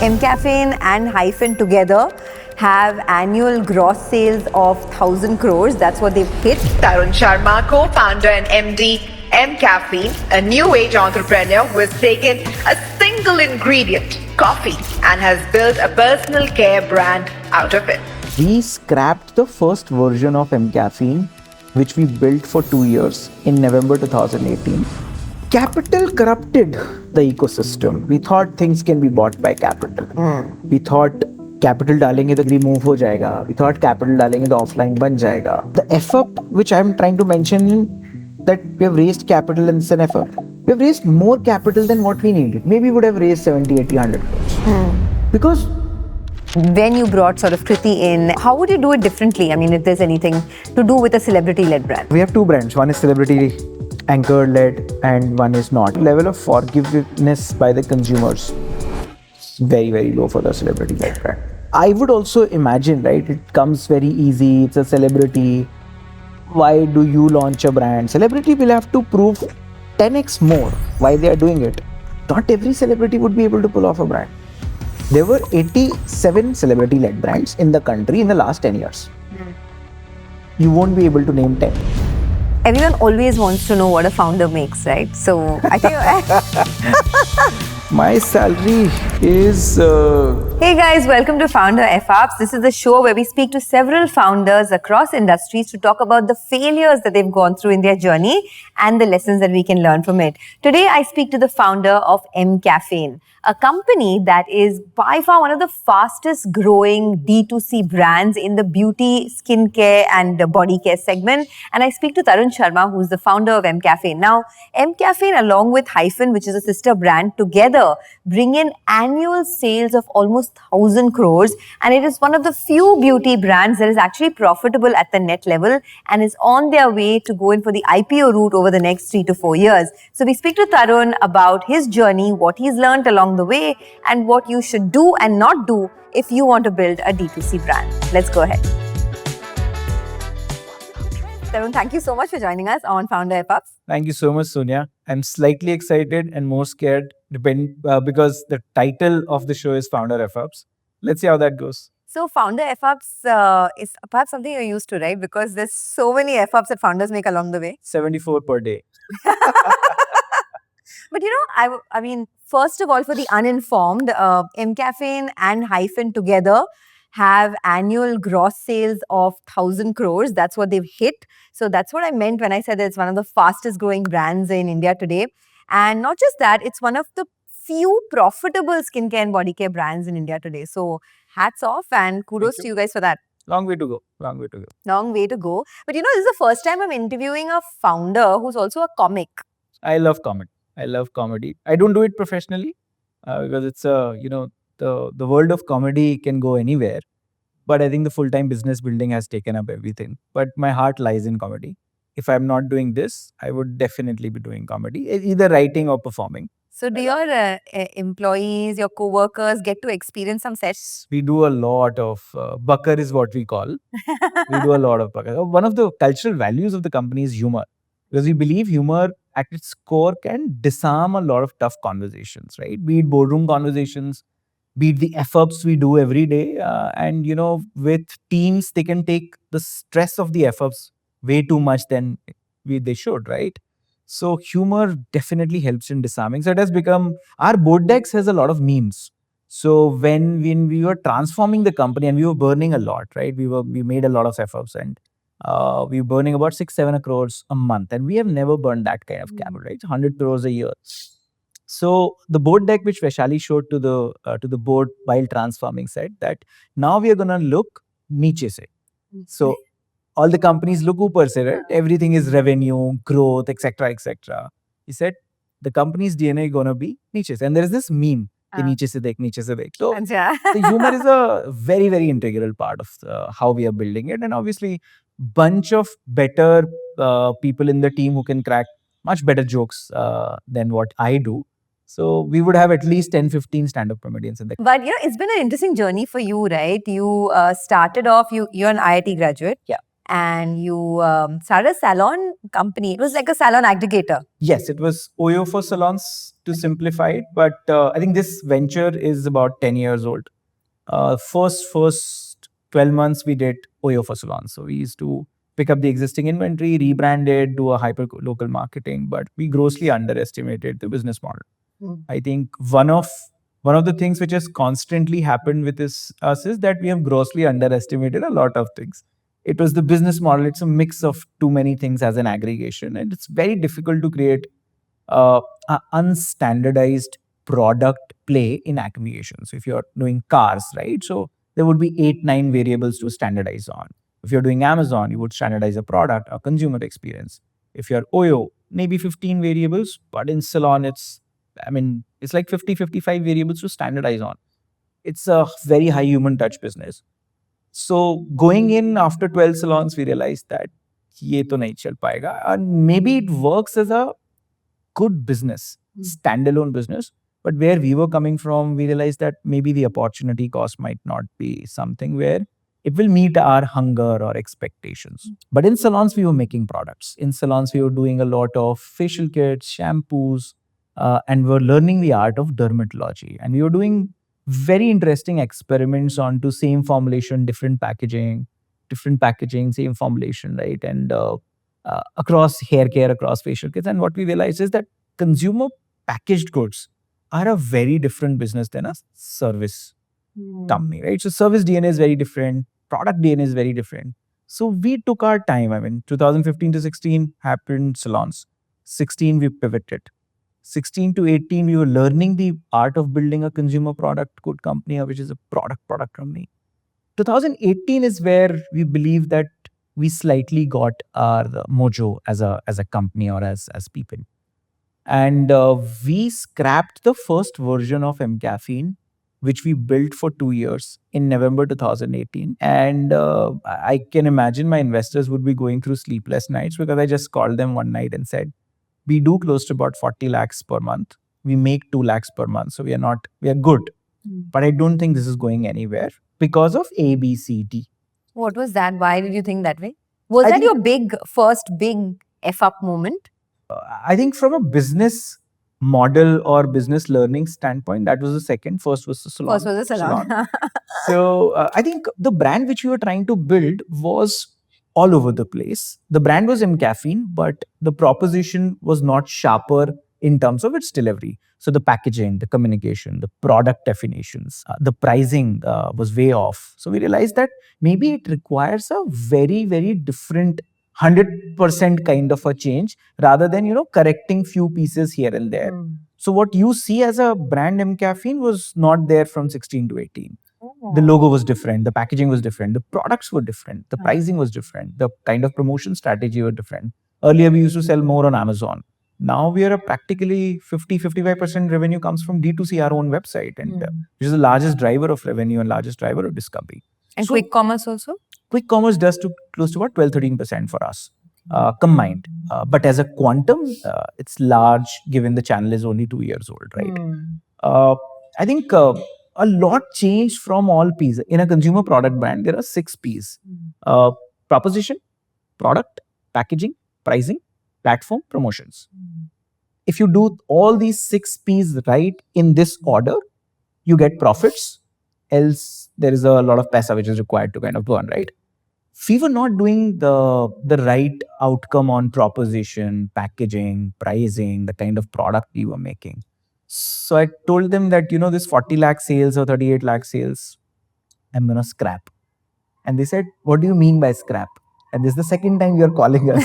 mCaffeine and Hyphen together have annual gross sales of 1,000 crores. That's what they've hit. Tarun Sharma, co-founder and MD, mCaffeine, a new age entrepreneur who has taken a single ingredient, coffee, and has built a personal care brand out of it. We scrapped the first version of mCaffeine, which we built for 2 years in November 2018. Capital corrupted the ecosystem. We thought things can be bought by capital. We thought capital डालेंगे तो remove हो जाएगा. We thought capital डालेंगे तो offline बन जाएगा. The Effup, which I'm trying to mention, that we have raised capital in this Effup. We have raised more capital than what we needed. Maybe we would have raised 70, 80, 100 crores. Because when you brought sort of Kriti in, how would you do it differently? I mean, if there's anything to do with a celebrity-led brand. We have two brands. One is celebrity anchor-led and one is not. Level of forgiveness by the consumers is very, very low for the celebrity-led brand. I would also imagine, right, it comes very easy. It's a celebrity. Why do you launch a brand? Celebrity will have to prove 10x more why they are doing it. Not every celebrity would be able to pull off a brand. There were 87 celebrity-led brands in the country in the last 10 years. You won't be able to name 10. Everyone always wants to know what a founder makes, right? So I think my salary is... Hey guys, welcome to Founder Effups. This is the show where we speak to several founders across industries to talk about the failures that they've gone through in their journey and the lessons that we can learn from it. Today, I speak to the founder of mCaffeine, a company that is by far one of the fastest growing D2C brands in the beauty, skincare and body care segment. And I speak to Tarun Sharma, who's the founder of mCaffeine. Now, mCaffeine along with Hyphen, which is a sister brand, together bring in annual sales of almost 1,000 crores. And it is one of the few beauty brands that is actually profitable at the net level and is on their way to go in for the IPO route over the next 3 to 4 years. So we speak to Tarun about his journey, what he's learned along the way, and what you should do and not do if you want to build a D2C brand. Let's go ahead. Tarun, thank you so much for joining us on Founder Effups. Thank you so much, Sonia. I'm slightly excited and more scared because the title of the show is Founder Effups. Let's see how that goes. So Founder Effups is perhaps something you're used to, right? Because there's so many Effups that founders make along the way. 74 per day. But you know, I mean, first of all, for the uninformed, mCaffeine and Hyphen together have annual gross sales of 1,000 crores. That's what they've hit. So that's what I meant when I said that it's one of the fastest growing brands in India today. And not just that, it's one of the few profitable skincare and body care brands in India today. So hats off and kudos to you guys for that. Long way to go. Long way to go. Long way to go. But you know, this is the first time I'm interviewing a founder who's also a comic. I love comedy. I love comedy. I don't do it professionally because it's the world of comedy can go anywhere. But I think the full-time business building has taken up everything. But my heart lies in comedy. If I'm not doing this, I would definitely be doing comedy, either writing or performing. So do your employees, your co-workers get to experience some sets? We do a lot of bucker is what we call. We do a lot of bucker. One of the cultural values of the company is humor. Because we believe humor at its core can disarm a lot of tough conversations, right? Be it boardroom conversations, be it the Effups we do every day. And, you know, with teams, they can take the stress of the Effups way too much than they should, right? So humor definitely helps in disarming. So it has become, our board decks has a lot of memes. So when we were transforming the company and we were burning a lot, right? We made a lot of Effups and we were burning about 6-7 crores a month. And we have never burned that kind of capital, right? 100 crores a year. So the board deck which Vaishali showed to the board while transforming said that now we are going to look niche se. So all the companies look upar se, right? Everything is revenue, growth, etc., etc. He said the company's DNA is going to be niche se. And there is this meme, niche se dekh, niche se dekh. So the humor is a very, very integral part of how we are building it. And obviously, bunch of better people in the team who can crack much better jokes than what I do. So we would have at least 10-15 stand-up comedians in the. But you know, it's been an interesting journey for you, right? You started off, you're an IIT graduate. Yeah. and you started a salon company. It was like a salon aggregator. Yes, it was Oyo for salons to simplify it, but I think this venture is about 10 years old. First 12 months we did Oyo for salons. So we used to pick up the existing inventory, rebrand it, do a hyper local marketing, but we grossly underestimated the business model. I think one of the things which has constantly happened with us is that we have grossly underestimated a lot of things. It was the business model. It's a mix of too many things as an aggregation, and it's very difficult to create a unstandardized product play in aggregation. So if you're doing cars, right? So there would be 8, 9 variables to standardize on. If you're doing Amazon, you would standardize a product, a consumer experience. If you're Oyo, maybe 15 variables, but in salon, it's like 50, 55 variables to standardize on. It's a very high human touch business. So going in after 12 salons, we realized that ye to nahi chal payega. And maybe it works as a good business, standalone business. But where we were coming from, we realized that maybe the opportunity cost might not be something where it will meet our hunger or expectations. But in salons, we were making products. In salons, we were doing a lot of facial kits, shampoos, and we were learning the art of dermatology. And we were doing very interesting experiments onto same formulation, different packaging, same formulation, right? And across hair care, across facial kits. And what we realized is that consumer packaged goods are a very different business than a service company, right? So service DNA is very different, product DNA is very different. So we took our time. 2015 to 16 happened salons. 16 we pivoted. 16 to 18 we were learning the art of building a consumer product good company, which is a product company. 2018 is where we believe that we slightly got our mojo as a company or as people. And we scrapped the first version of mCaffeine, which we built for 2 years in November 2018. And I can imagine my investors would be going through sleepless nights because I just called them one night and said, we do close to about 40 lakhs per month. We make 2 lakhs per month. So we are good. But I don't think this is going anywhere because of A, B, C, D. What was that? Why did you think that way? Was that your first big F-up moment? I think from a business model or business learning standpoint, that was the second. First was the salon. First was the salon. So I think the brand which we were trying to build was all over the place. The brand was mCaffeine, but the proposition was not sharper in terms of its delivery. So the packaging, the communication, the product definitions, the pricing was way off. So we realized that maybe it requires a very, very different 100% kind of a change rather than, correcting few pieces here and there. So what you see as a brand mCaffeine was not there from 16 to 18. The logo was different, the packaging was different, the products were different, the pricing was different, the kind of promotion strategy were different. Earlier, we used to sell more on Amazon. Now we are practically 50-55% revenue comes from D2C, our own website, and which is the largest driver of revenue and largest driver of discovery. And quick commerce also? Quick commerce does close to about 12-13% for us combined. But as a quantum, it's large given the channel is only 2 years old, right? I think a lot changed from all P's. In a consumer product brand, there are 6 P's. Proposition, product, packaging, pricing, platform, promotions. If you do all these 6 P's right in this order, you get profits. Else, there is a lot of paisa which is required to kind of burn, right? We were not doing the right outcome on proposition, packaging, pricing, the kind of product we were making. So I told them that, this 40 lakh sales or 38 lakh sales, I'm going to scrap. And they said, what do you mean by scrap? And this is the second time you're calling us.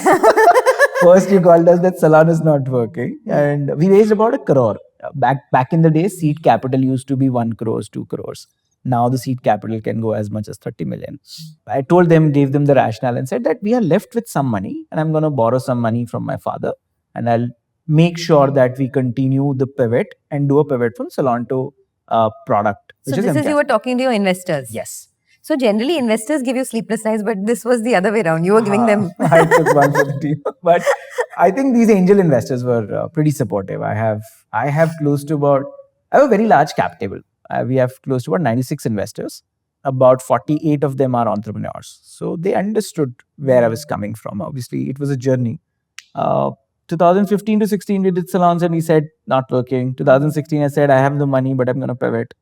First, you called us that salon is not working. And we raised about 1 crore. Back in the day, seed capital used to be 1 crore, 2 crores. Now the seed capital can go as much as 30 million. I told them, gave them the rationale and said that we are left with some money and I'm going to borrow some money from my father and I'll make sure that we continue the pivot and do a pivot from salon to product. So this is you were talking to your investors? Yes. So generally investors give you sleepless nights, but this was the other way around. You were giving them... I took one for the team. But I think these angel investors were pretty supportive. I have close to about... I have a very large cap table. We have close to about 96 investors. about 48 of them are entrepreneurs. So they understood where I was coming from. Obviously, it was a journey. 2015 to 16, we did salons and we said, not working. 2016, I said, I have the money, but I'm going to pivot.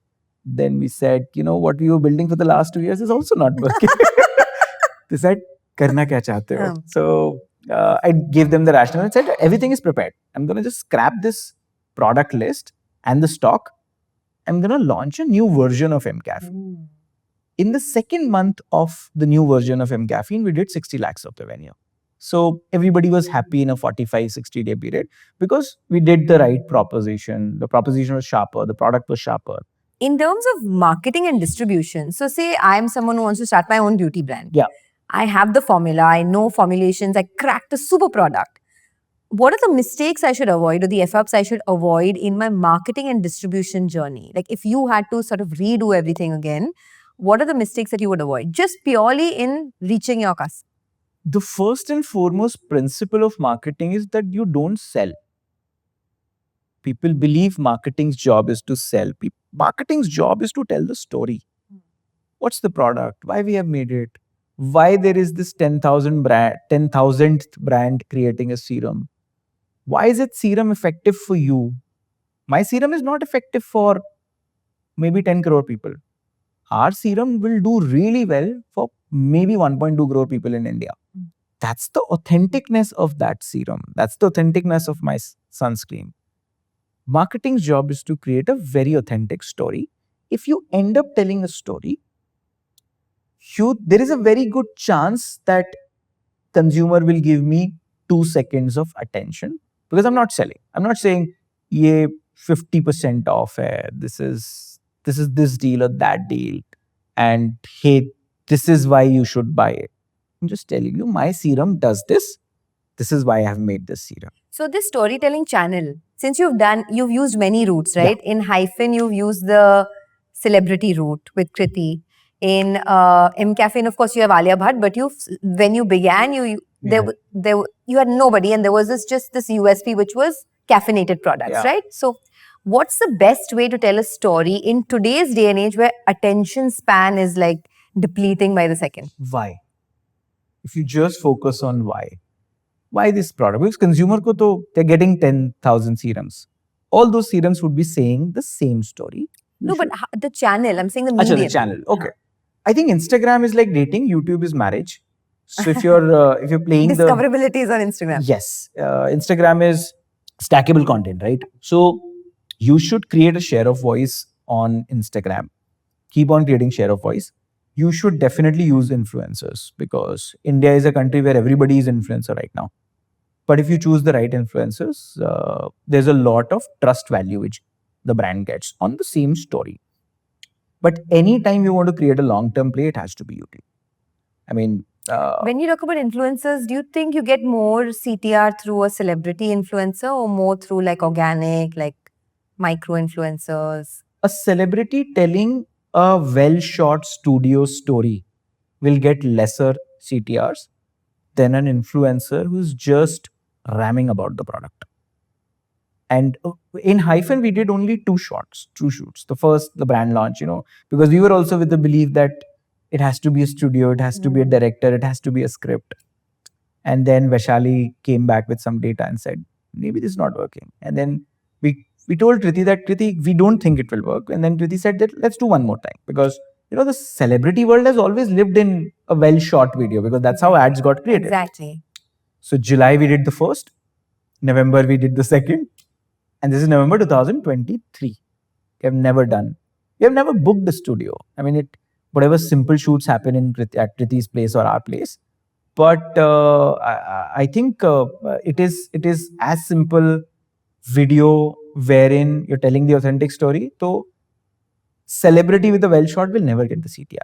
Then we said, what we were building for the last 2 years is also not working. They said, karna kya chahte ho? So I gave them the rationale and said, everything is prepared. I'm going to just scrap this product list and the stock. I'm going to launch a new version of mCaffeine. In the second month of the new version of mCaffeine, we did 60 lakhs of revenue. So everybody was happy in a 45, 60-day period because we did the right proposition. The proposition was sharper. The product was sharper. In terms of marketing and distribution, so say I'm someone who wants to start my own beauty brand. Yeah. I have the formula, I know formulations, I cracked a super product. What are the mistakes I should avoid or the F-ups I should avoid in my marketing and distribution journey? Like if you had to sort of redo everything again, what are the mistakes that you would avoid just purely in reaching your customer? The first and foremost principle of marketing is that you don't sell. People believe marketing's job is to sell. Marketing's job is to tell the story. What's the product? Why we have made it? Why there is this 10,000th brand creating a serum? Why is it serum effective for you? My serum is not effective for maybe 10 crore people. Our serum will do really well for maybe 1.2 crore people in India. That's the authenticness of that serum. That's the authenticness of my sunscreen. Marketing's job is to create a very authentic story. If you end up telling a story, there is a very good chance that consumer will give me 2 seconds of attention because I'm not selling. I'm not saying, ye 50% off hai, this is this deal or that deal, and hey, this is why you should buy it. I'm just telling you, my serum does this. This is why I have made this serum. So this storytelling channel, since you've used many routes, right? Yeah. In Hyphen, you've used the celebrity route with Kriti. In mCaffeine, of course, you have Alia Bhatt, but when you began, you had nobody, and there was this USP, which was caffeinated products, right? So what's the best way to tell a story in today's day and age where attention span is like depleting by the second? Why? If you just focus on why this product? Because consumer ko to, they're getting 10,000 serums. All those serums would be saying the same story. No, but the channel, I'm saying the medium. The channel, okay. I think Instagram is like dating, YouTube is marriage. So if you're playing discoverability is on Instagram. Yes. Instagram is stackable content, right? So you should create a share of voice on Instagram. Keep on creating share of voice. You should definitely use influencers because India is a country where everybody is influencer right now. But if you choose the right influencers, there's a lot of trust value which the brand gets on the same story. But anytime you want to create a long-term play, it has to be YouTube. I mean... when you talk about influencers, do you think you get more CTR through a celebrity influencer or more through like organic, like micro-influencers? A celebrity telling a well-shot studio story will get lesser CTRs than an influencer who's just ramming about the product. And in Hyphen, we did only 2 shoots. The first, the brand launch, because we were also with the belief that it has to be a studio, it has to be a director, it has to be a script. And then Vaishali came back with some data and said, maybe this is not working. And then we told Kriti that, Kriti, we don't think it will work. And then Kriti said that let's do one more time because, the celebrity world has always lived in a well-shot video because that's how ads got created. Exactly. So July, we did the first. November, we did the second. And this is November 2023. We have never booked the studio. I mean, whatever simple shoots happen at Kriti's place or our place. But I think it is as simple video wherein you're telling the authentic story. So celebrity with a well shot will never get the CTR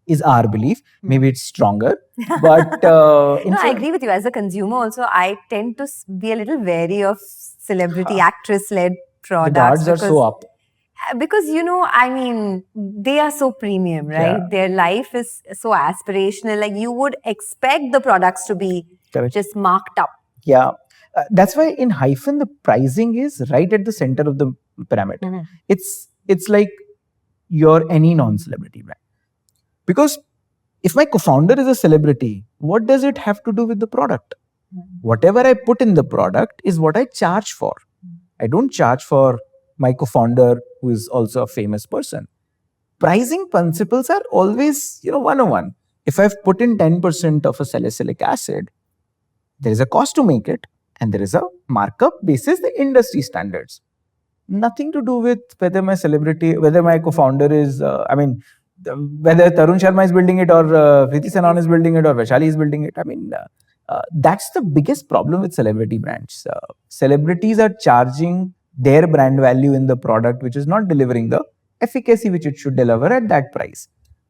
is our belief. Maybe it's stronger. But no, I agree with you. As a consumer also, I tend to be a little wary of celebrity actress-led products. The guards are so up. Because, I mean, they are so premium, right? Yeah. Their life is so aspirational. Like you would expect the products to be just marked up. Yeah. That's why in Hyphen, the pricing is right at the center of the pyramid. Mm-hmm. It's like your any non-celebrity brand. Because if my co-founder is a celebrity, what does it have to do with the product? Whatever I put in the product is what I charge for. I don't charge for my co-founder who is also a famous person. Pricing principles are always, 101. If I've put in 10% of a salicylic acid, there is a cost to make it and there is a markup basis the industry standards. Nothing to do with whether my co-founder is, whether Tarun Sharma is building it or Preeti Sanon is building it or Vaishali is building it. That's the biggest problem with celebrity brands. Celebrities are charging their brand value in the product, which is not delivering the efficacy which it should deliver at that price.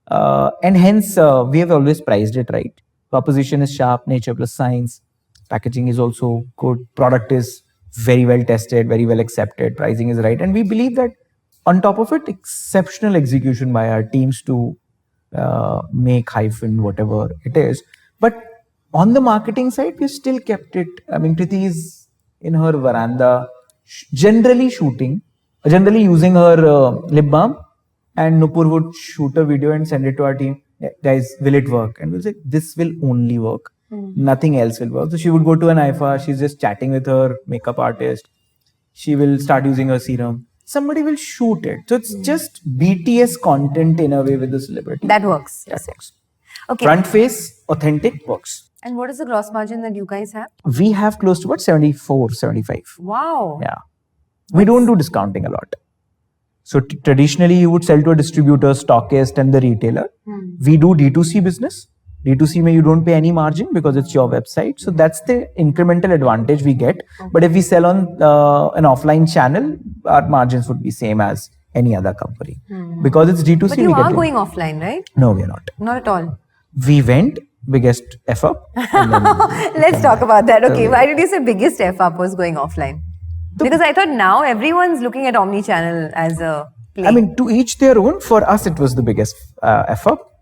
And hence, we have always priced it right. Proposition is sharp, nature plus science. Packaging is also good. Product is very well tested, very well accepted. Pricing is right. And we believe that on top of it, exceptional execution by our teams to make hyphen, whatever it is. But on the marketing side, we still kept it. Preeti is in her veranda, generally using her lip balm, and Nupur would shoot a video and send it to our team. Guys, will it work? And we'll say, this will only work. Nothing else will work. So she would go to an IFA, she's just chatting with her makeup artist. She will start using her serum. Somebody will shoot it. So it's just BTS content in a way with the celebrity. That works. That works. Okay. Front face, authentic, works. And what is the gross margin that you guys have? We have close to about 74, 75. Wow. Yeah. We don't do discounting a lot. So traditionally, you would sell to a distributor, stockist, and the retailer. We do D2C business. D2C, you don't pay any margin because it's your website. So that's the incremental advantage we get. But if we sell on an offline channel, our margins would be same as any other company. Because it's D2C. But you are going offline, right? No, we are not. Not at all. We went biggest F up. Let's talk about that. Okay, why did you say biggest F up was going offline? Because I thought now everyone's looking at omni-channel as a play. To each their own. For us, it was the biggest F up.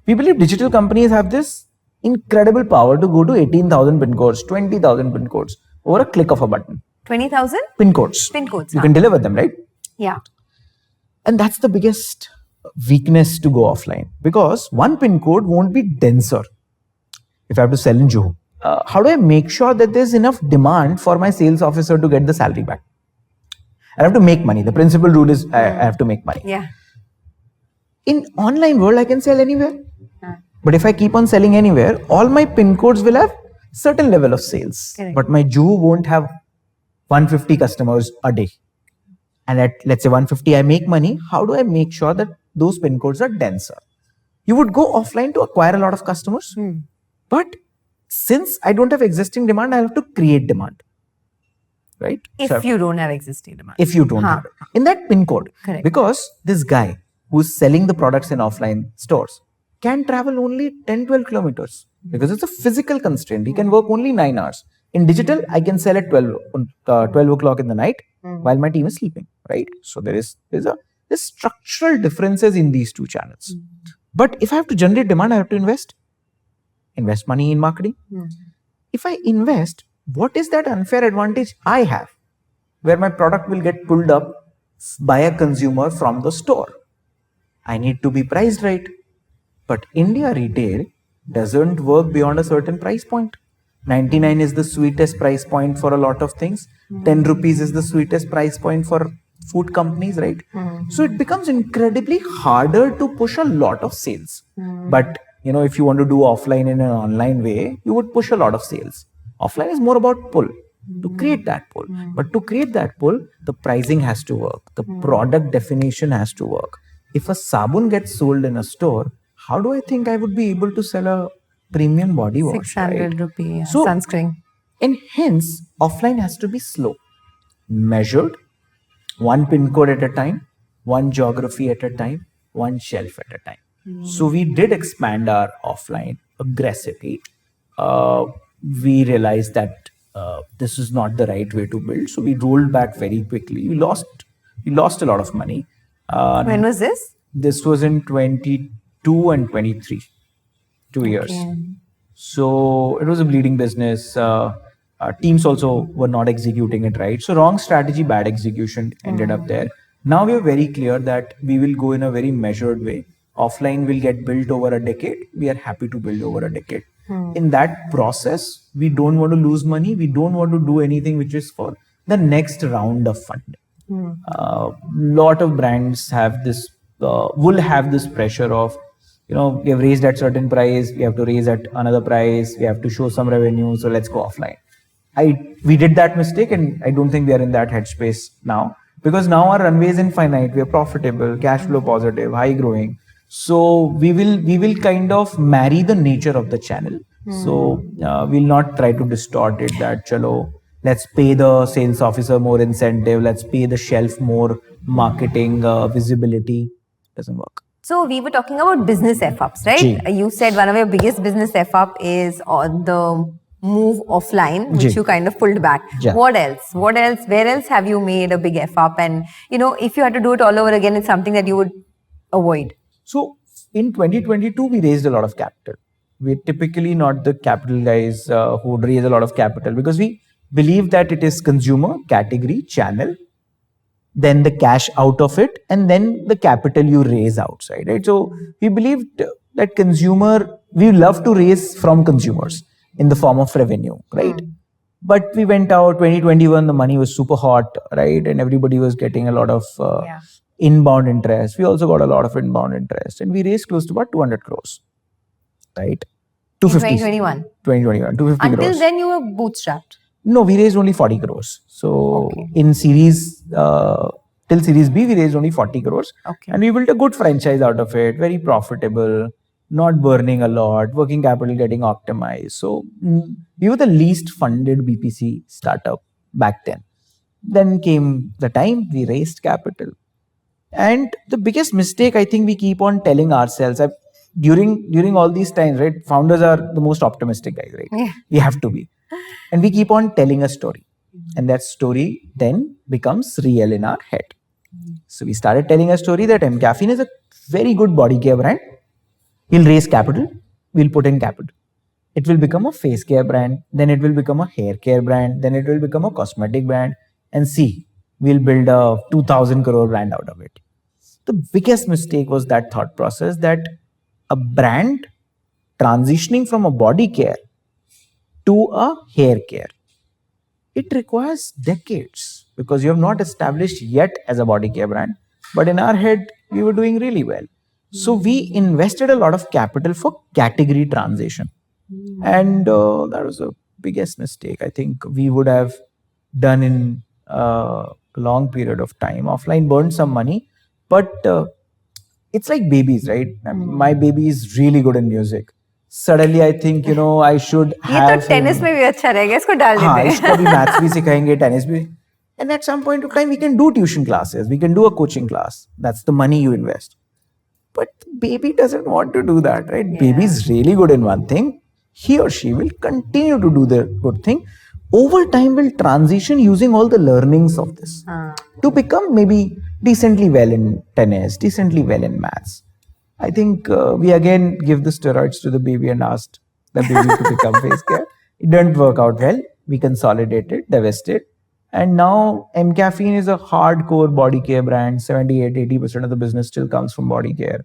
We believe digital companies have this incredible power to go to 18,000 pin codes, 20,000 pin codes over a click of a button. 20,000? Pin codes. Pin codes. You can deliver them, right? Yeah. And that's the biggest weakness to go offline, because one pin code won't be denser. If I have to sell in Juhu, how do I make sure that there's enough demand for my sales officer to get the salary back? I have to make money. The principal rule is I have to make money. Yeah. In online world, I can sell anywhere. But if I keep on selling anywhere, all my pin codes will have certain level of sales. Correct. But my Juhu won't have 150 customers a day. And at, let's say 150, I make money. How do I make sure that those pin codes are denser? You would go offline to acquire a lot of customers. But since I don't have existing demand, I have to create demand. Right? If you don't have existing demand. If you don't have it. In that pin code. Correct. Because this guy who's selling the products in offline stores can travel only 10-12 kilometers because it's a physical constraint. He can work only 9 hours. In digital, I can sell at 12 o'clock in the night while my team is sleeping, right? So there's structural differences in these two channels. But if I have to generate demand, I have to invest money in marketing. If I invest, what is that unfair advantage I have where my product will get pulled up by a consumer from the store? I need to be priced right. But India retail doesn't work beyond a certain price point. 99 is the sweetest price point for a lot of things. 10 rupees is the sweetest price point for food companies, right? So it becomes incredibly harder to push a lot of sales. But if you want to do offline in an online way, you would push a lot of sales. Offline is more about pull, to create that pull. But to create that pull, the pricing has to work. The product definition has to work. If a sabun gets sold in a store, how do I think I would be able to sell a premium body wash? 600 right? rupee So, sunscreen. And hence, offline has to be slow, measured, one pin code at a time, one geography at a time, one shelf at a time. So we did expand our offline aggressively. We realized that this is not the right way to build. So we rolled back very quickly. We lost a lot of money. When was this? This was in 22 and 23, 2 years. So it was a bleeding business. Teams also were not executing it right. So wrong strategy, bad execution ended up there. Now we are very clear that we will go in a very measured way. offline will get built over a decade. We are happy to build over a decade. In that process, we don't want to lose money. We don't want to do anything which is for the next round of funding. Lot of brands have this, will have this pressure of, we have raised at certain price, we have to raise at another price, we have to show some revenue, so let's go offline. We did that mistake, and I don't think we are in that headspace now, because now our runway is infinite. We are profitable, cash flow positive, high growing. So we will kind of marry the nature of the channel. So we'll not try to distort it that chalo, let's pay the sales officer more incentive, let's pay the shelf more marketing visibility. Doesn't work. So we were talking about business F-ups, right? Ji. You said one of your biggest business F-up is on the move offline, which Ji. you kind of pulled back. Yeah. What else? Where else have you made a big F-up? And, if you had to do it all over again, it's something that you would avoid. So in 2022, we raised a lot of capital. We're typically not the capital guys who would raise a lot of capital, because we believe that it is consumer, category, channel, then the cash out of it, and then the capital you raise outside, right? So we believed that we love to raise from consumers in the form of revenue, right? But we went out 2021, the money was super hot, right? And everybody was getting a lot of inbound interest. We also got a lot of inbound interest, and we raised close to about 200 crores, right? 250. 2021. 250 Until crores. then, you were bootstrapped. No, we raised only 40 crores. So Okay. in series, till series B, we raised only 40 crores. Okay. And we built a good franchise out of it, very profitable, not burning a lot, working capital getting optimized. So we were the least funded BPC startup back then. Then came the time we raised capital. And the biggest mistake I think we keep on telling ourselves, during all these times, right? Founders are the most optimistic guys, right? Yeah. We have to be. And we keep on telling a story. And that story then becomes real in our head. So we started telling a story that mCaffeine is a very good body care brand. We'll raise capital, we'll put in capital. It will become a face care brand, then it will become a hair care brand, then it will become a cosmetic brand, and see, we'll build a 2,000 crore brand out of it. The biggest mistake was that thought process, that a brand transitioning from a body care to a hair care, it requires decades, because you have not established yet as a body care brand, but in our head, we were doing really well. So we invested a lot of capital for category transition. And that was the biggest mistake I think we would have done in a long period of time. Offline burned some money, but it's like babies, right? My baby is really good in music. Suddenly I think, I should ये have तो tennis में भी अच्छा रहेगा, इसको डाल हाँ, देते हैं. इसको भी मैथ्स भी सिखाएंगे, टेनिस भी. And at some point of time, we can do tuition classes. We can do a coaching class. That's the money you invest. But baby doesn't want to do that, right? Baby is really good in one thing. He or she will continue to do the good thing. Over time, will transition using all the learnings of this to become maybe decently well in tennis, decently well in maths. I think we again give the steroids to the baby and asked the baby to become face care. It didn't work out well. We consolidated, divested. And now mCaffeine is a hardcore body care brand. 78-80% of the business still comes from body care.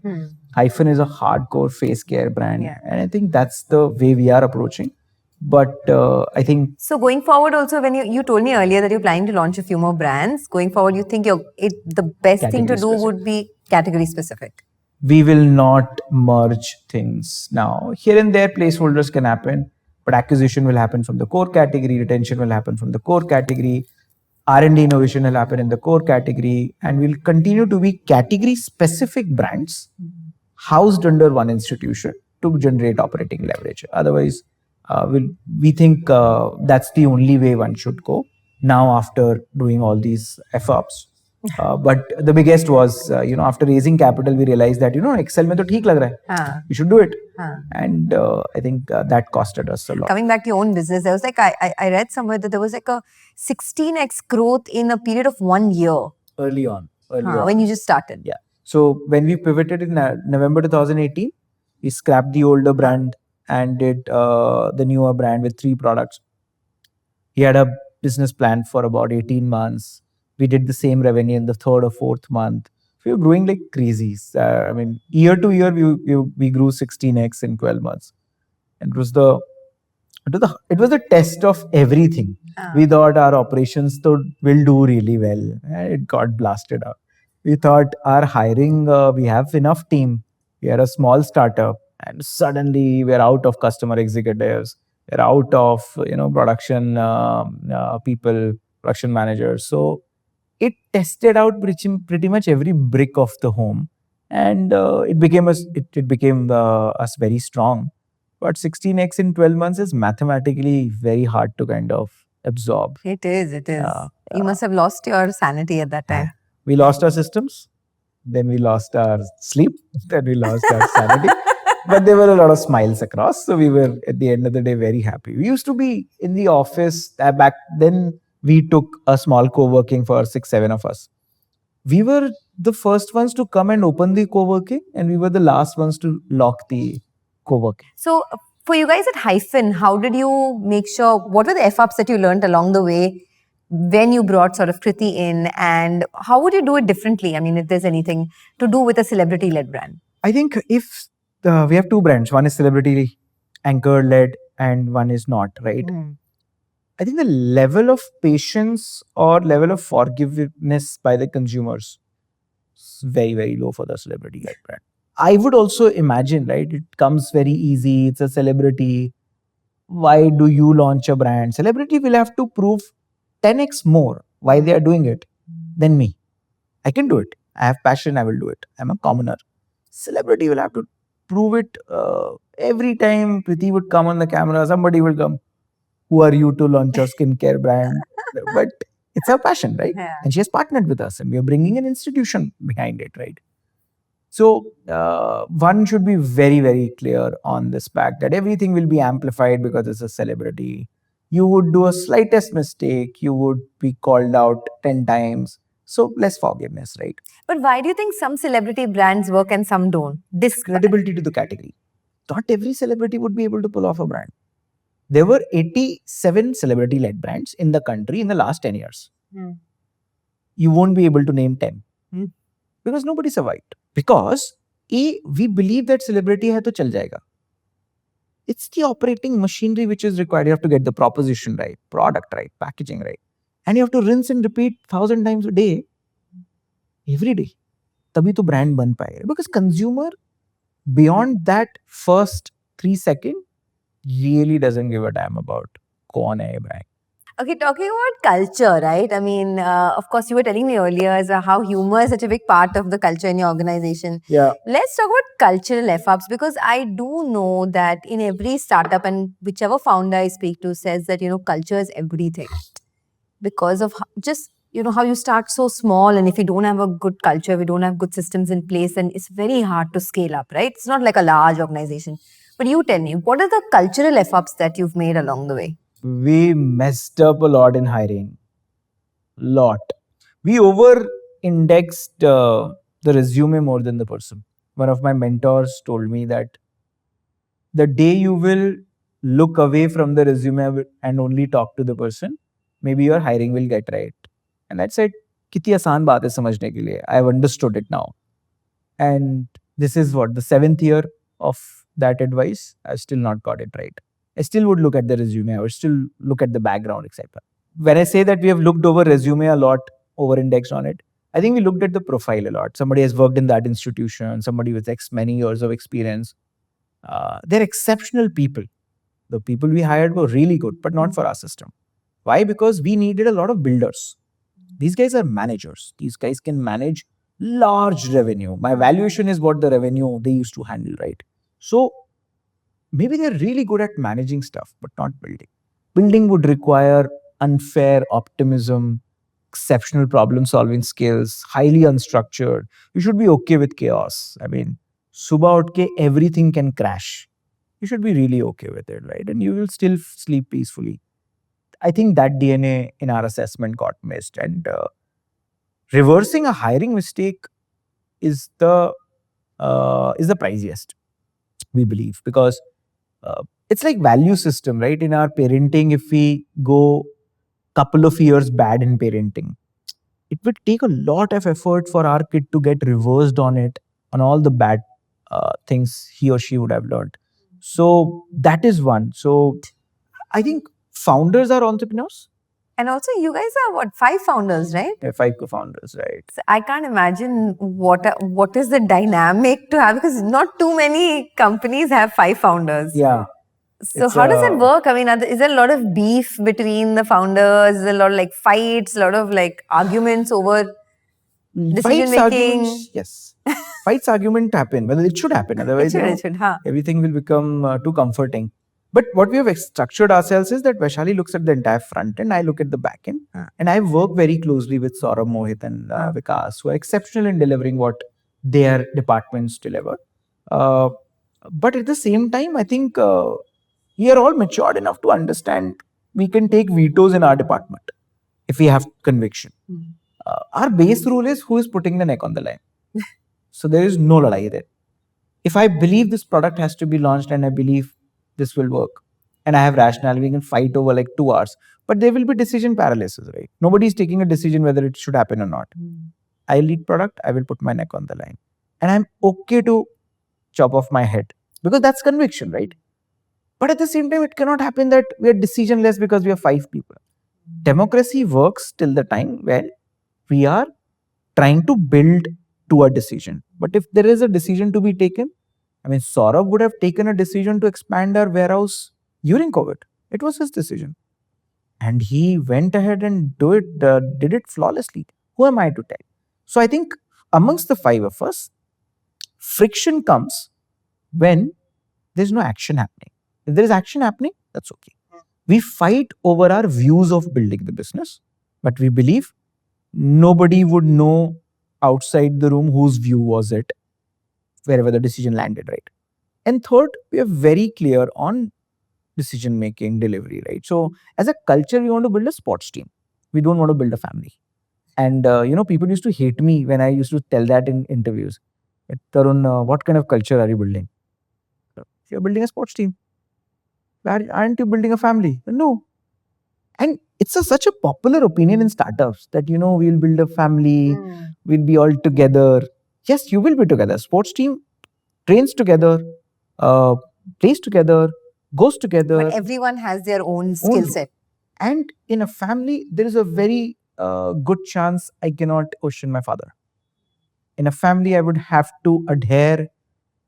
Hyphen is a hardcore face care brand. Yeah. And I think that's the way we are approaching. But I think So going forward also, when you told me earlier that you're planning to launch a few more brands, going forward, you think the best thing to Category do specific. would be category specific. we will not merge things now. Here and there, placeholders can happen, but acquisition will happen from the core category, retention will happen from the core category, R&D innovation will happen in the core category, and we'll continue to be category-specific brands housed under one institution to generate operating leverage. Otherwise, we think that's the only way one should go now after doing all these Effups. But the biggest was, after raising capital, we realized that, Excel mein to theek lag raha hai. We should do it. And I think that costed us a lot. Coming back to your own business, there was I read somewhere that there was like a 16x growth in a period of 1 year. Early on. When you just started. Yeah. So when we pivoted in November 2018, we scrapped the older brand and did the newer brand with 3 products. He had a business plan for about 18 months. We did the same revenue in the 3rd or 4th month. we were growing like crazy. I mean, year to year, we grew 16x in 12 months. And it was the test of everything. We thought our operations will do really well, and it got blasted up. We thought our hiring, we have enough team. We are a small startup, and suddenly we're out of customer executives. We're out of production people, production managers. So it tested out pretty much every brick of the home, and it became us very strong. But 16x in 12 months is mathematically very hard to kind of absorb. It is. Yeah, You must have lost your sanity at that time. we lost our systems, then we lost our sleep, then we lost our sanity. But there were a lot of smiles across. So we were, at the end of the day, very happy. We used to be in the office back then. We took a small co-working for 6, 7 of us. We were the first ones to come and open the co-working, and we were the last ones to lock the co-working. So, for you guys at Hyphen, how did you make sure, what were the F-ups that you learned along the way when you brought sort of Kriti in, and how would you do it differently? I mean, if there's anything to do with a celebrity-led brand. I think if we have two brands, one is celebrity anchor led and one is not, right? I think the level of patience or level of forgiveness by the consumers is very, very low for the celebrity led brand. I would also imagine, right? It comes very easy. It's a celebrity. Why do you launch a brand? Celebrity will have to prove 10x more why they are doing it than me. I can do it. I have passion. I will do it. I'm a commoner. Celebrity will have to prove it. Every time Priti would come on the camera, somebody will come. Who are you to launch a skincare brand? But it's her passion, right? Yeah. And she has partnered with us, and we are bringing an institution behind it, right? So one should be very, very clear on this fact that everything will be amplified because it's a celebrity. You would do a slightest mistake, you would be called out 10 times. So less forgiveness, right? But why do you think some celebrity brands work and some don't? This Credibility to the category. Not every celebrity would be able to pull off a brand. There were 87 celebrity-led brands in the country in the last 10 years. You won't be able to name 10 because nobody survived. Because we believe that celebrity hai to chal jayega. It's the operating machinery which is required. You have to get the proposition right, product right, packaging right. And you have to rinse and repeat 1,000 times a day, every day. Tabhi to brand ban payega. Because consumer, beyond that first 3 seconds, really doesn't give a damn about kaun hai ye brand. Okay, talking about culture, right? I mean, of course, you were telling me earlier as how humor is such a big part of the culture in your organization. Yeah. Let's talk about cultural F-ups, because I do know that in every startup, and whichever founder I speak to says that, culture is everything. Because of just, how you start so small, and if you don't have a good culture, we don't have good systems in place, then it's very hard to scale up, right? It's not like a large organization. But you tell me, what are the cultural F-ups that you've made along the way? We messed up a lot in hiring. Lot. We over-indexed the resume more than the person. One of my mentors told me that the day you will look away from the resume and only talk to the person, maybe your hiring will get right. And I said, कितनी आसान बात है समझने के लिए. I have understood it now. And this is what, the 7th year of that advice. I've still not got it right. I still would look at the resume. I would still look at the background, etc. When I say that we have looked over resume a lot, over-indexed on it, I think we looked at the profile a lot. Somebody has worked in that institution, somebody with X many years of experience. They're exceptional people. The people we hired were really good, but not for our system. Why? Because we needed a lot of builders. These guys are managers. These guys can manage large revenue. My valuation is what the revenue they used to handle, right? So maybe they're really good at managing stuff, but not building. Building would require unfair optimism, exceptional problem-solving skills, highly unstructured. You should be okay with chaos. I mean, subah utke, everything can crash. You should be really okay with it, right? And you will still sleep peacefully. I think that DNA in our assessment got missed. And reversing a hiring mistake is the priciest, we believe, because it's like value system, right? In our parenting, if we go couple of years bad in parenting, it would take a lot of effort for our kid to get reversed on it, on all the bad things he or she would have learned. So that is one. So I think founders are entrepreneurs. And also, you guys are what, 5 founders, right? Yeah, 5 co-founders, right? So I can't imagine what is the dynamic to have, because not too many companies have 5 founders. Yeah. So how does it work? I mean, is there a lot of beef between the founders? Is there a lot of like fights, a lot of like arguments over decision Fights, making? arguments, yes. Fights, argument happen. Well, it should happen. Otherwise, It should, huh? everything will become too comforting. But what we have structured ourselves is that Vaishali looks at the entire front end, I look at the back end. And I work very closely with Saurabh, Mohit and Vikas, who are exceptional in delivering what their departments deliver. But at the same time, I think we are all matured enough to understand we can take vetoes in our department if we have conviction. Our base rule is who is putting the neck on the line. So there is no ladai there. If I believe this product has to be launched and I believe this will work, and I have rationale, we can fight over like 2 hours. But there will be decision paralysis, right? Nobody is taking a decision whether it should happen or not. I lead product, I will put my neck on the line. And I'm okay to chop off my head because that's conviction, right? But at the same time, it cannot happen that we are decisionless because we are 5 people. Democracy works till the time where we are trying to build to a decision. But if there is a decision to be taken, I mean, Saurabh would have taken a decision to expand our warehouse during COVID. It was his decision. And he went ahead and did it flawlessly. Who am I to tell? So I think amongst the 5 of us, friction comes when there's no action happening. If there is action happening, that's okay. We fight over our views of building the business, but we believe nobody would know outside the room whose view was it, wherever the decision landed, right? And third, we are very clear on decision making, delivery, right? So as a culture, we want to build a sports team. We don't want to build a family. And people used to hate me when I used to tell that in interviews. Tarun, what kind of culture are you building? You're building a sports team. Aren't you building a family? No. And it's such a popular opinion in startups that, we'll build a family, we'll be all together. Yes, you will be together. Sports team trains together, plays together, goes together. But everyone has their own skill set. And in a family, there is a very good chance I cannot question my father. In a family, I would have to adhere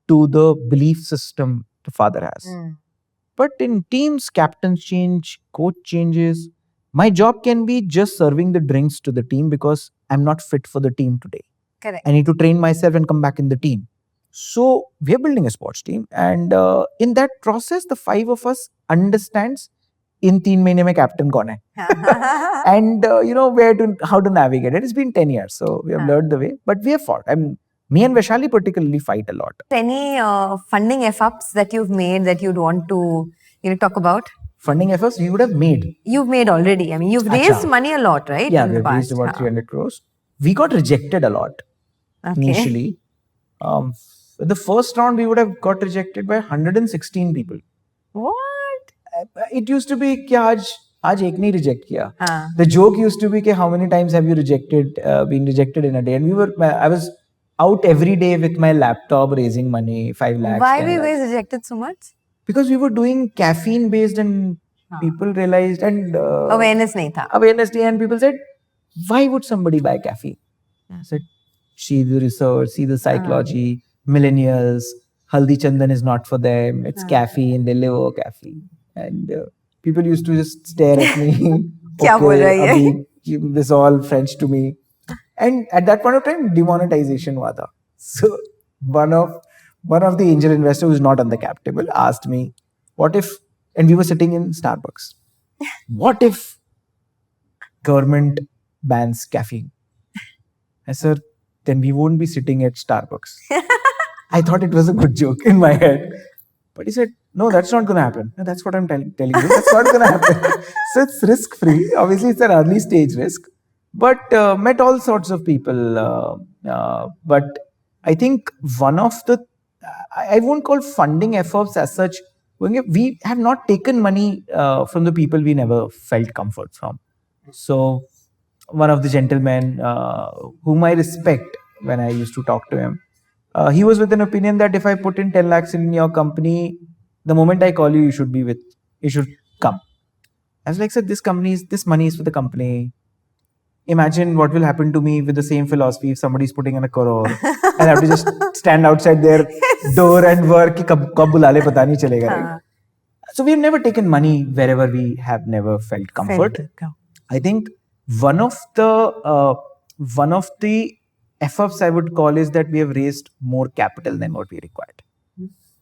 to the belief system the father has. But in teams, captains change, coach changes. My job can be just serving the drinks to the team because I'm not fit for the team today. Correct. I need to train myself and come back in the team. So we're building a sports team. And in that process, the 5 of us understands in 3 mahine mein captain kaun hai. And how to navigate it. It's been 10 years. So we have learned the way. But we have fought. Me and Vaishali particularly fight a lot. Any funding F-ups that you've made that you'd want to talk about? Funding Effups you would have made. You've made already. I mean, you've raised money a lot, right? Yeah, we've raised about 300 crores. We got rejected a lot initially. The first round, we would have got rejected by 116 people. What? It used to be, aaj ek nahi reject kiya. The joke used to be, how many times have you been rejected in a day? And I was out every day with my laptop raising money, 5 lakhs. Why were you guys rejected so much? Because we were doing caffeine based and people realized and awareness nahi tha. Awareness nahi, and people said, why would somebody buy caffeine? I said, see the research, see the psychology, millennials, haldi chandan is not for them, it's caffeine, they live over caffeine. And people used to just stare at me. Kya bol rahi hai? This all French to me. And at that point of time, demonetization hua tha. So one of the angel investors who's not on the cap table asked me, what if, and we were sitting in Starbucks, what if government bans caffeine? I said, then we won't be sitting at Starbucks. I thought it was a good joke in my head. But he said, no, that's not going to happen. No, that's what I'm telling you. That's not going to happen. So it's risk-free. Obviously, it's an early stage risk. But met all sorts of people. But I think one of the, I won't call funding efforts as such. We have not taken money from the people we never felt comfort from. So one of the gentlemen whom I respect when I used to talk to him. He was with an opinion that if I put in 10 lakhs in your company, the moment I call you, you should come. I was like, sir, this money is for the company. Imagine what will happen to me with the same philosophy if somebody's putting in a crore. I'll have to just stand outside their door and work. Ki kab bula le, pata nahi chalega, right? So we've never taken money wherever we have never felt comfort. I think one of the Effups I would call is that we have raised more capital than what we required.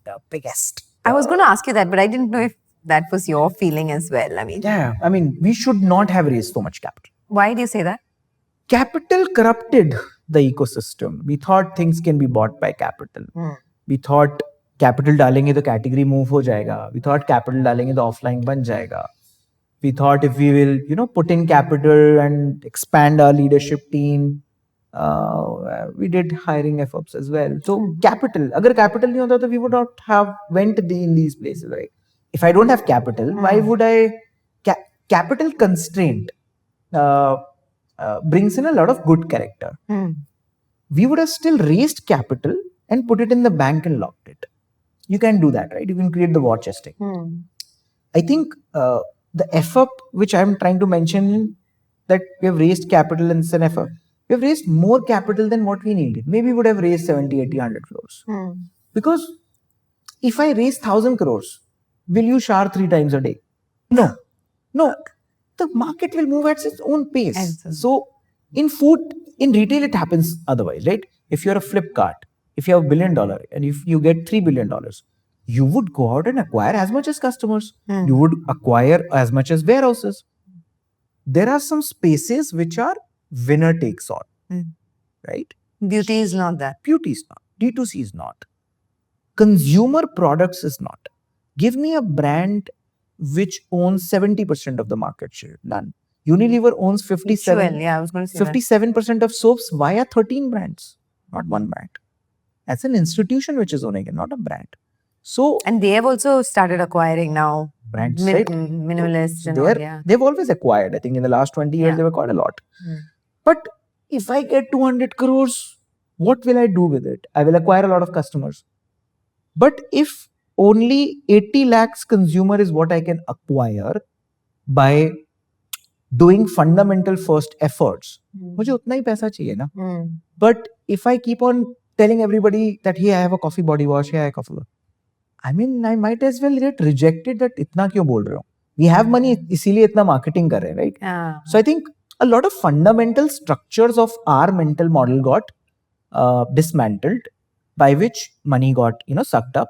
The biggest. I was going to ask you that, but I didn't know if that was your feeling as well. I mean, we should not have raised so much capital. Why do you say that? Capital corrupted the ecosystem. We thought things can be bought by capital. We thought capital डालेंगे तो category move हो जाएगा. We thought capital डालेंगे तो offline बन जाएगा. We thought if we will, put in capital and expand our leadership team, we did hiring Effups as well. So capital, अगर capital नहीं होता तो we would not have went in these places, right? If I don't have capital, why would I? Capital constraint brings in a lot of good character. We would have still raised capital and put it in the bank and locked it. You can do that, right? You can create the war chesting. I think the Effup which I'm trying to mention, that we have raised capital in an Effup. We have raised more capital than what we needed. Maybe we would have raised 70, 80, 100 crores. Because if I raise 1,000 crores, will you shower 3 times a day? No. The market will move at its own pace. Absolutely. So in food, in retail, it happens otherwise, right? If you're a Flipkart, if you have $1 billion and if you get $3 billion, you would go out and acquire as much as customers. You would acquire as much as warehouses. There are some spaces which are winner takes all, right? Beauty is not that. Beauty is not. D2C is not. Consumer products is not. Give me a brand which owns 70% of the market share. None. Unilever owns 57. Yeah, I was going to say 57% of soaps via 13 brands, not one brand. That's an institution which is owning it, not a brand. So, and they have also started acquiring now brands, right? Minimalist and all, yeah. They've always acquired. I think in the last 20 years, they've acquired a lot. But if I get 200 crores, what will I do with it? I will acquire a lot of customers. But if only 80 lakhs consumer is what I can acquire by doing fundamental first efforts, मुझे उतना ही पैसा चाहिए ना. But if I keep on telling everybody that hey, I have a coffee body wash, hey, I have a coffee wash, I mean, I might as well get rejected that इतना क्यों बोल रहे हो? We have money, इसीलिए इतना marketing कर रहे हैं, right? So I think a lot of fundamental structures of our mental model got dismantled, by which money got sucked up.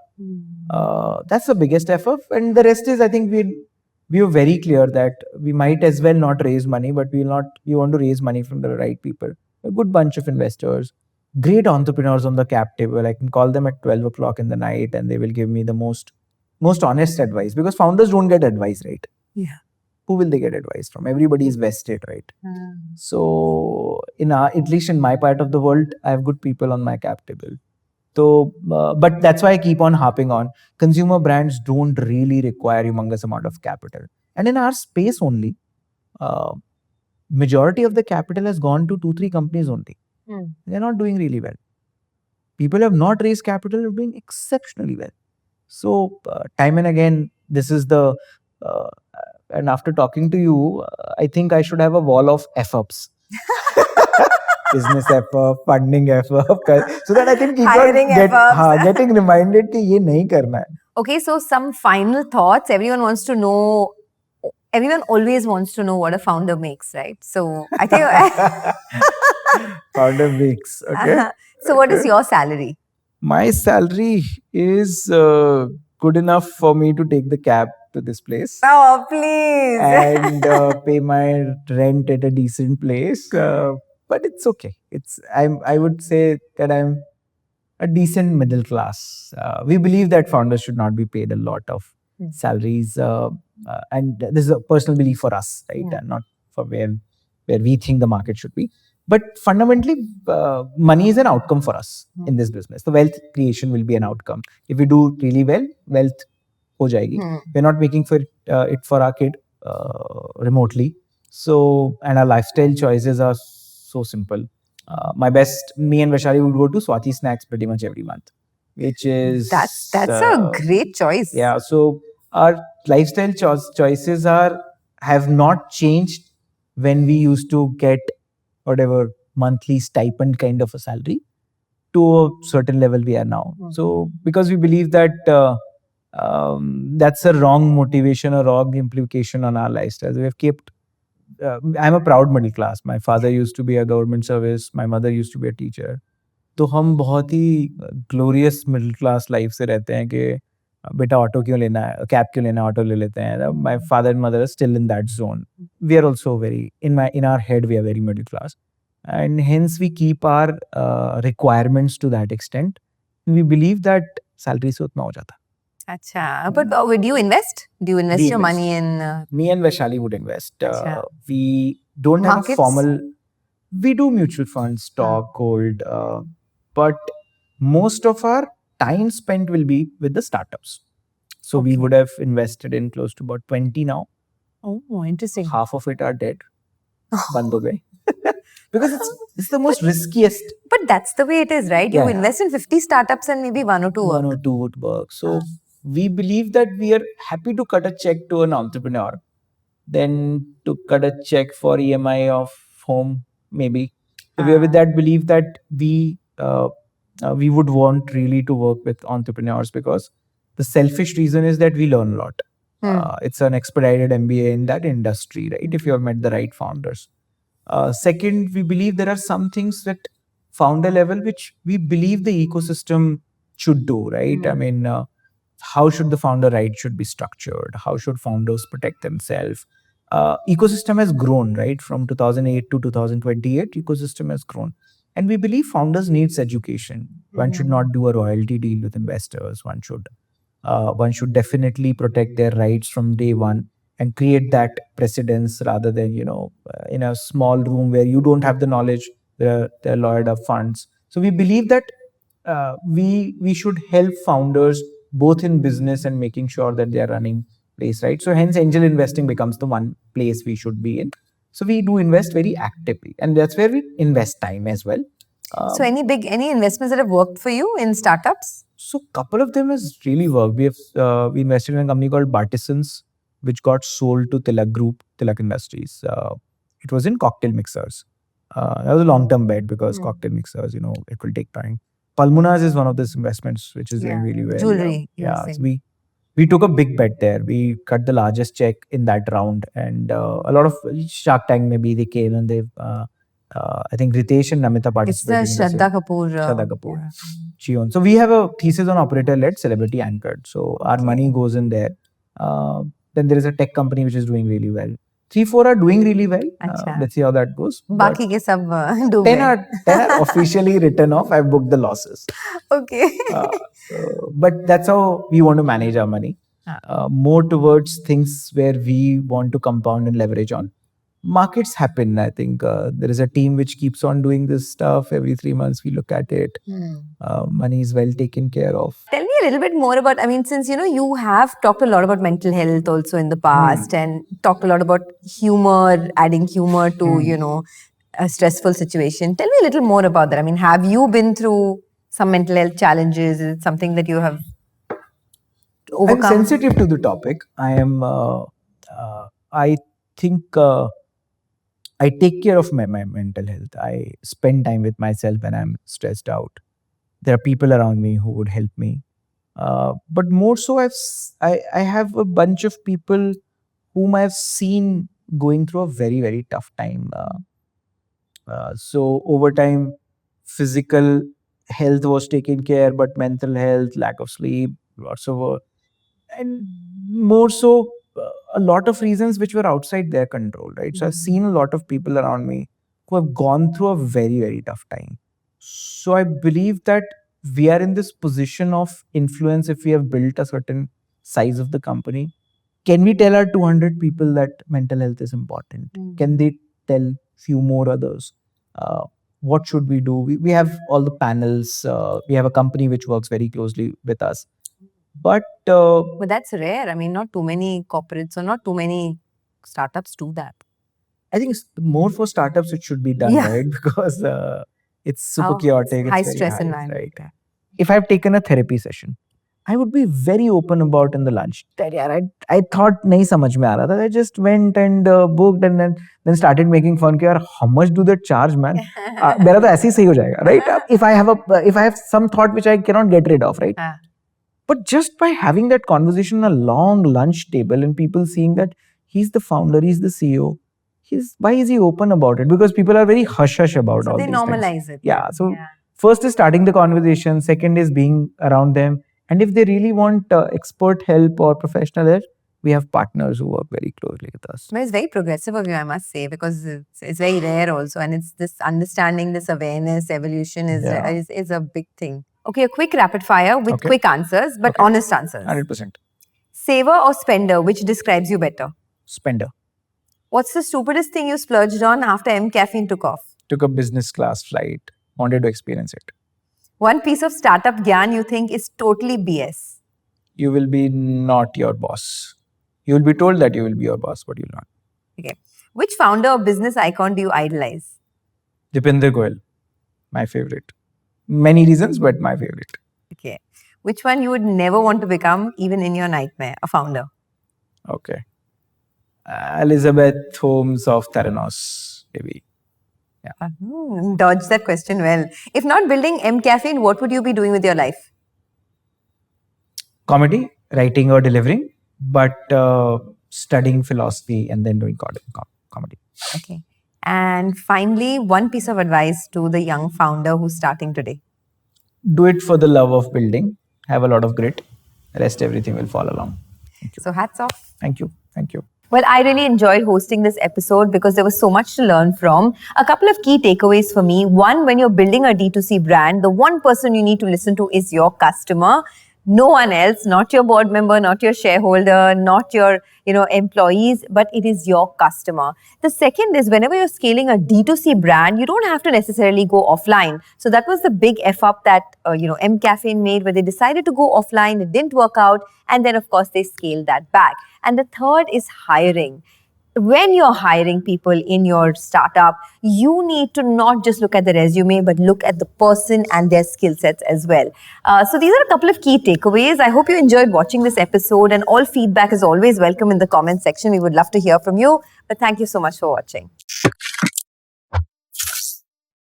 That's the biggest effort, and the rest is, I think we were very clear that we might as well not raise money, but we want to raise money from the right people. A good bunch of investors, great entrepreneurs on the cap table. I can call them at 12 o'clock in the night and they will give me the most honest advice, because founders don't get advice, right? Yeah. Who will they get advice from? Everybody is vested, right? So at least in my part of the world, I have good people on my cap table. So, but that's why I keep on harping on consumer brands don't really require humongous amount of capital. And in our space only, majority of the capital has gone to 2-3 companies only. They're not doing really well. People have not raised capital, are doing exceptionally well. So time and again, this is the, and after talking to you, I think I should have a wall of Effups. Business Effup, funding Effup, so that I can keep on getting reminded that ये नहीं करना है. Okay, so some final thoughts. Everyone always wants to know what a founder makes, right? So I think founder makes, okay. So what is your salary? My salary is good enough for me to take the cab to this place. Oh, please. And pay my rent at a decent place. But it's okay. I would say that I'm a decent middle class. We believe that founders should not be paid a lot of salaries. And this is a personal belief for us, right? And not for where we think the market should be. But fundamentally, money is an outcome for us in this business. The wealth creation will be an outcome. If we do really well, wealth ho jayegi. We're not making it for our kid remotely. So, and our lifestyle choices are so simple. Me and Vaishali would go to Swati Snacks pretty much every month, which is That's a great choice. yeah. So our lifestyle choices have not changed when we used to get whatever monthly stipend kind of a salary to a certain level we are now. So because we believe that that's a wrong motivation or wrong implication on our lifestyle. We have kept. I'm a proud middle class. My father used to be a government service. My mother used to be a teacher. तो हम बहुत ही glorious middle class life से रहते हैं कि बेटा auto क्यों लेना है कैब क्यों लेना है ऑटो ले लेते हैं my father and mother still in that zone we are also very in our head we are very middle class and hence we keep our requirements to that extent we believe that salary से उतना हो जाता. Acha. But do you invest? Do you invest your money in? Me and Vaishali would invest. Acha. We don't have a Markets? formal. We do mutual funds, stock, gold, but most of our time spent will be with the startups. So we Okay. would have invested in close to about 20 now. Oh, interesting. Half of it are dead. Band ho gaye. Because it's the most riskiest. But that's the way it is, right? You Yeah. invest in 50 startups and maybe one or two One work. or two would work. So we believe that we are happy to cut a check to an entrepreneur than to cut a check for EMI of home, maybe. So we are with that belief that we would want really to work with entrepreneurs because the selfish reason is that we learn a lot. It's an expedited MBA in that industry, right? If you have met the right founders. Second, we believe there are some things that founder level which we believe the ecosystem should do, right? I mean, how should the founder right should be structured? How should founders protect themselves? Ecosystem has grown, right? From 2008 to 2028, ecosystem has grown. And we believe founders needs education. One should not do a royalty deal with investors. One should definitely protect their rights from day one and create that precedence rather than, in a small room where you don't have the knowledge, there are lawyered up funds. So we believe that we should help founders both in business and making sure that they are running place right. So hence angel investing becomes the one place we should be in. So we do invest very actively, and that's where we invest time as well. So any investments that have worked for you in startups? So couple of them has really worked. We invested in a company called Bartisans, which got sold to Tilak Group, Tilak Industries. It was in cocktail mixers. That was a long-term bet because cocktail mixers, it will take time. Pulmonas is one of these investments which is doing really well. Jewelry. Yeah, so we took a big bet there. We cut the largest check in that round, and a lot of Shark Tank maybe they came and they. I think Ritesh and Namita participated. It's the Shraddha Kapoor. Shraddha Kapoor. Yeah. She owns. So we have a thesis on operator-led, celebrity anchored. So our money goes in there. Then there is a tech company which is doing really well. 3-4 are doing really well. Let's see how that goes. Baki ke sab do 10 are officially written off. I've booked the losses. Okay. But that's how we want to manage our money. More towards things where we want to compound and leverage on. Markets happen. I think there is a team which keeps on doing this stuff. Every 3 months we look at it. Money is well taken care of. Tell me a little bit more about, since you have talked a lot about mental health also in the past and talked a lot about humor, adding humor to, a stressful situation. Tell me a little more about that. Have you been through some mental health challenges? Is it something that you have overcome? I'm sensitive to the topic. I think I take care of my mental health. I spend time with myself when I'm stressed out. There are people around me who would help me. But more so, I have a bunch of people whom I've seen going through a very, very tough time. So over time, physical health was taken care, but mental health, lack of sleep, lots of work, and more so, a lot of reasons which were outside their control, right? So I've seen a lot of people around me who have gone through a very, very tough time. So I believe that we are in this position of influence if we have built a certain size of the company. Can we tell our 200 people that mental health is important? Can they tell few more others? What should we do? We have all the panels. We have a company which works very closely with us. But that's rare. Not too many corporates or not too many startups do that. I think it's more for startups it should be done, Yeah. right? Because it's super How chaotic. high It's very stress high, environment. right? If I've taken a therapy session, I would be very open about in the lunch. That yaar, I thought nahi samajh mein aa raha tha. I just went and booked and then started making fun. Ki, yaar, how much do they charge, man? मेरा तो ऐसे ही सही हो जाएगा, right? If I have some thought which I cannot get rid of, right? But just by having that conversation on a long lunch table and people seeing that he's the founder, he's the CEO, why is he open about it? Because people are very hush-hush about So all they these things. normalize it. Yeah. So first is starting the conversation. Second is being around them. And if they really want expert help or professional help, we have partners who work very closely with us. But it's very progressive of you, I must say, because it's very rare also. And it's this understanding, this awareness, evolution is a big thing. Okay, a quick rapid fire with quick answers, but honest answers. 100%. Saver or spender, which describes you better? Spender. What's the stupidest thing you splurged on after mCaffeine took off? Took a business class flight. Wanted to experience it. One piece of startup gyan you think is totally BS? You will be not your boss. You will be told that you will be your boss, but you'll not. Okay. Which founder or business icon do you idolize? Dipinder Goyal, my favorite. Many reasons, but my favorite. Okay. Which one you would never want to become, even in your nightmare? A founder. Okay. Elizabeth Holmes of Theranos, maybe. Yeah. Dodged that question well. If not building mCaffeine, what would you be doing with your life? Comedy, writing or delivering, but studying philosophy and then doing comedy. Okay. And finally, one piece of advice to the young founder who's starting today. Do it for the love of building. Have a lot of grit. Rest everything will fall along. Thank you. So hats off. Thank you. Thank you. Well, I really enjoyed hosting this episode because there was so much to learn from. A couple of key takeaways for me. One, when you're building a D2C brand, the one person you need to listen to is your customer. No one else, not your board member, not your shareholder, not your employees, but it is your customer. The second is whenever you're scaling a D2C brand, you don't have to necessarily go offline. So that was the big F up that mCaffeine made, where they decided to go offline. It didn't work out, and then of course they scaled that back. And the third is hiring. When you're hiring people in your startup, you need to not just look at the resume, but look at the person and their skill sets as well. So these are a couple of key takeaways. I hope you enjoyed watching this episode, and all feedback is always welcome in the comment section. We would love to hear from you. But thank you so much for watching.